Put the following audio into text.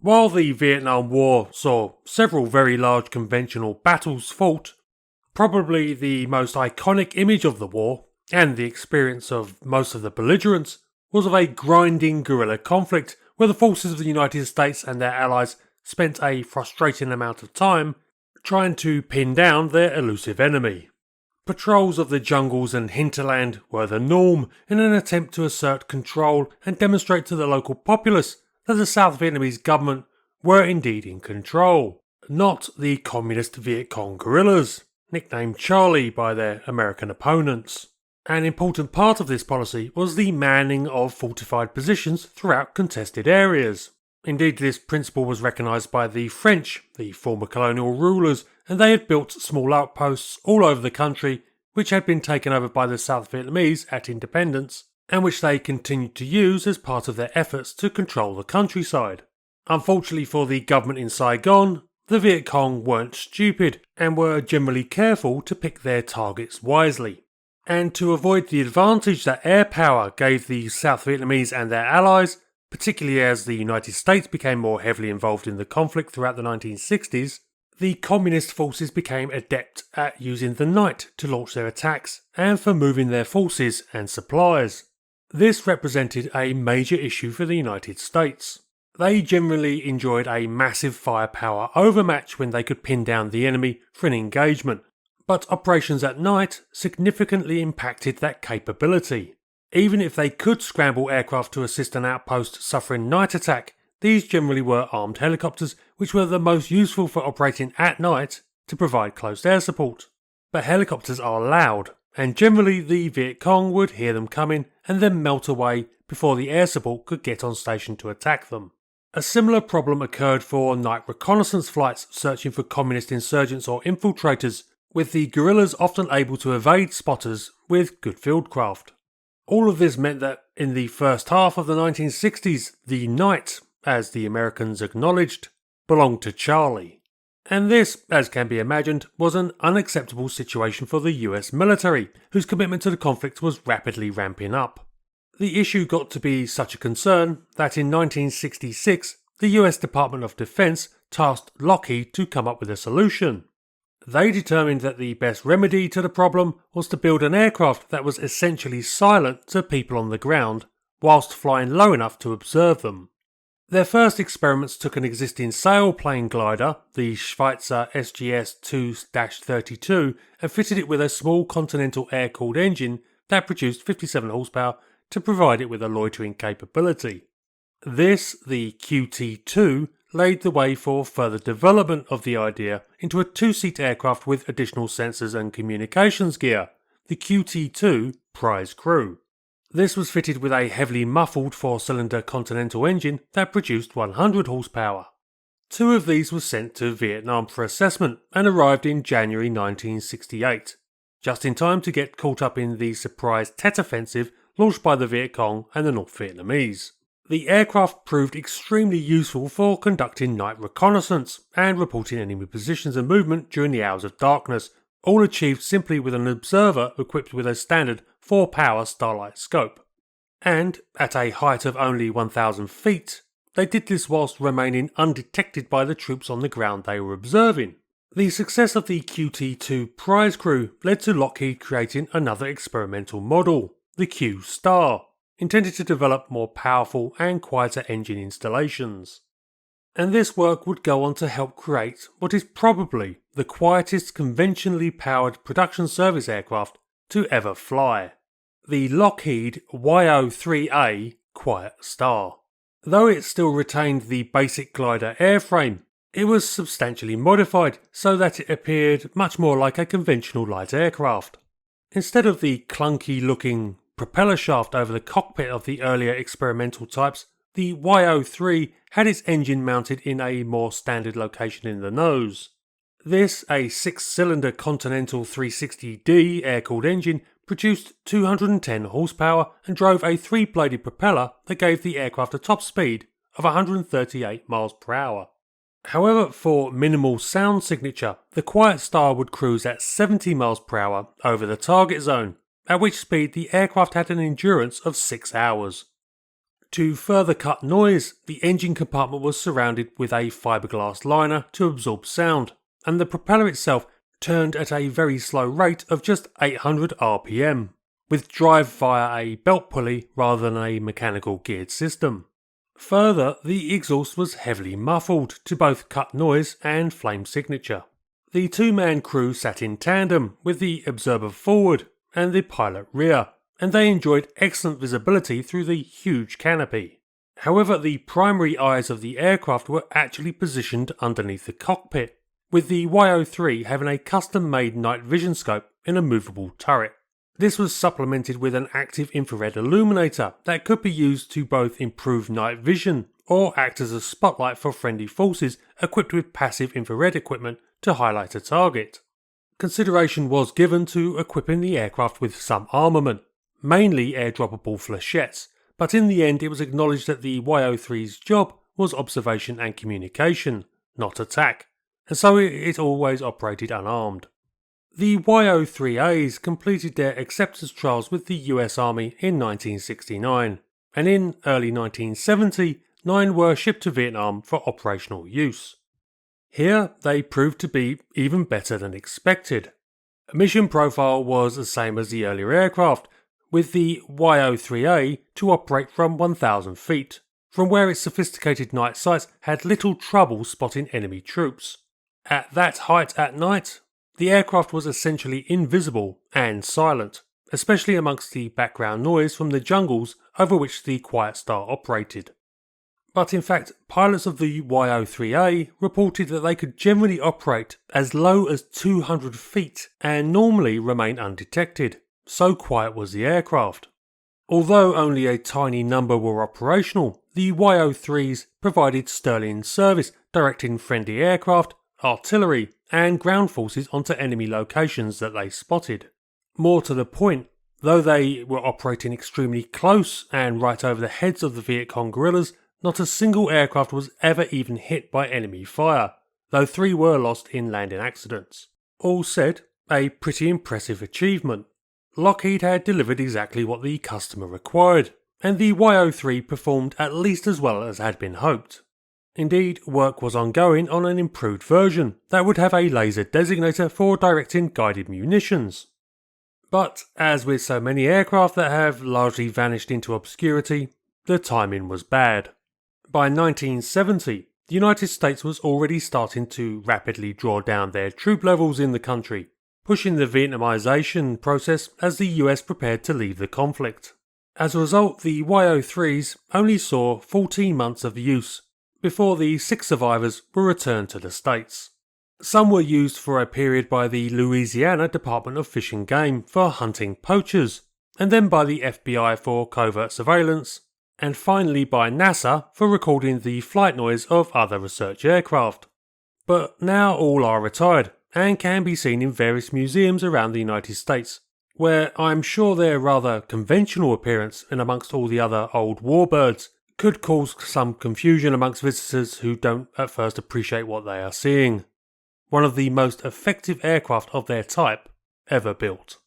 While the Vietnam War saw several very large conventional battles fought, probably the most iconic image of the war, and the experience of most of the belligerents, was of a grinding guerrilla conflict where the forces of the United States and their allies spent a frustrating amount of time trying to pin down their elusive enemy. Patrols of the jungles and hinterland were the norm in an attempt to assert control and demonstrate to the local populace that the South Vietnamese government were indeed in control, not the communist Viet Cong guerrillas, nicknamed Charlie by their American opponents. An important part of this policy was the manning of fortified positions throughout contested areas. Indeed, this principle was recognised by the French, the former colonial rulers, and they had built small outposts all over the country which had been taken over by the South Vietnamese at independence, and which they continued to use as part of their efforts to control the countryside. Unfortunately for the government in Saigon, the Viet Cong weren't stupid and were generally careful to pick their targets wisely. And to avoid the advantage that air power gave the South Vietnamese and their allies, particularly as the United States became more heavily involved in the conflict throughout the 1960s, the communist forces became adept at using the night to launch their attacks and for moving their forces and supplies. This represented a major issue for the United States. They generally enjoyed a massive firepower overmatch when they could pin down the enemy for an engagement, but operations at night significantly impacted that capability. Even if they could scramble aircraft to assist an outpost suffering night attack, these generally were armed helicopters which were the most useful for operating at night to provide close air support. But helicopters are loud, and generally the Viet Cong would hear them coming and then melt away before the air support could get on station to attack them. A similar problem occurred for night reconnaissance flights searching for communist insurgents or infiltrators, with the guerrillas often able to evade spotters with good fieldcraft. All of this meant that in the first half of the 1960s, the night, as the Americans acknowledged, belonged to Charlie. And this, as can be imagined, was an unacceptable situation for the US military, whose commitment to the conflict was rapidly ramping up. The issue got to be such a concern that in 1966, the US Department of Defense tasked Lockheed to come up with a solution. They determined that the best remedy to the problem was to build an aircraft that was essentially silent to people on the ground, whilst flying low enough to observe them. Their first experiments took an existing sailplane glider, the Schweitzer SGS-2-32, and fitted it with a small Continental air-cooled engine that produced 57 horsepower to provide it with a loitering capability. This, the QT-2, laid the way for further development of the idea into a two-seat aircraft with additional sensors and communications gear, the QT-2 Prize Crew. This was fitted with a heavily muffled 4-cylinder Continental engine that produced 100 horsepower. Two of these were sent to Vietnam for assessment and arrived in January 1968, just in time to get caught up in the surprise Tet Offensive launched by the Viet Cong and the North Vietnamese. The aircraft proved extremely useful for conducting night reconnaissance and reporting enemy positions and movement during the hours of darkness, all achieved simply with an observer equipped with a standard 4-power Starlight scope. And, at a height of only 1,000 feet, they did this whilst remaining undetected by the troops on the ground they were observing. The success of the QT-2 Prize Crew led to Lockheed creating another experimental model, the Q-Star, intended to develop more powerful and quieter engine installations. And this work would go on to help create what is probably the quietest conventionally powered production service aircraft to ever fly, the Lockheed YO-3A Quiet Star. Though it still retained the basic glider airframe, it was substantially modified so that it appeared much more like a conventional light aircraft. Instead of the clunky looking propeller shaft over the cockpit of the earlier experimental types, the YO-3 had its engine mounted in a more standard location in the nose. This, a 6-cylinder Continental 360D air-cooled engine, produced 210 horsepower and drove a 3-bladed propeller that gave the aircraft a top speed of 138 miles per hour. However, for minimal sound signature, the Quiet Star would cruise at 70 miles per hour over the target zone, at which speed the aircraft had an endurance of 6 hours. To further cut noise, the engine compartment was surrounded with a fiberglass liner to absorb sound, and the propeller itself turned at a very slow rate of just 800 RPM, with drive via a belt pulley rather than a mechanical geared system. Further, the exhaust was heavily muffled to both cut noise and flame signature. The two-man crew sat in tandem, with the observer forward and the pilot rear, and they enjoyed excellent visibility through the huge canopy. However, the primary eyes of the aircraft were actually positioned underneath the cockpit, with the YO-3 having a custom-made night vision scope in a movable turret. This was supplemented with an active infrared illuminator that could be used to both improve night vision or act as a spotlight for friendly forces equipped with passive infrared equipment to highlight a target. Consideration was given to equipping the aircraft with some armament, mainly airdroppable flechettes, but in the end it was acknowledged that the YO-3's job was observation and communication, not attack, and so it always operated unarmed. The YO-3As completed their acceptance trials with the US Army in 1969, and in early 1970, 9 were shipped to Vietnam for operational use. Here, they proved to be even better than expected. Mission profile was the same as the earlier aircraft, with the YO-3A to operate from 1,000 feet, from where its sophisticated night sights had little trouble spotting enemy troops. At that height at night, the aircraft was essentially invisible and silent, especially amongst the background noise from the jungles over which the Quiet Star operated. But in fact, pilots of the YO-3A reported that they could generally operate as low as 200 feet and normally remain undetected, so quiet was the aircraft. Although only a tiny number were operational, the YO-3s provided sterling service directing friendly aircraft, artillery, and ground forces onto enemy locations that they spotted. More to the point, though they were operating extremely close and right over the heads of the Viet Cong guerrillas, not a single aircraft was ever even hit by enemy fire, though 3 were lost in landing accidents. All said, a pretty impressive achievement. Lockheed had delivered exactly what the customer required, and the YO-3 performed at least as well as had been hoped. Indeed, work was ongoing on an improved version that would have a laser designator for directing guided munitions. But, as with so many aircraft that have largely vanished into obscurity, the timing was bad. By 1970, the United States was already starting to rapidly draw down their troop levels in the country, pushing the Vietnamization process as the US prepared to leave the conflict. As a result, the YO-3s only saw 14 months of use before the 6 survivors were returned to the States. Some were used for a period by the Louisiana Department of Fish and Game for hunting poachers, and then by the FBI for covert surveillance, and finally by NASA for recording the flight noise of other research aircraft. But now all are retired and can be seen in various museums around the United States, where I'm sure their rather conventional appearance in amongst all the other old warbirds could cause some confusion amongst visitors who don't at first appreciate what they are seeing. One of the most effective aircraft of their type ever built.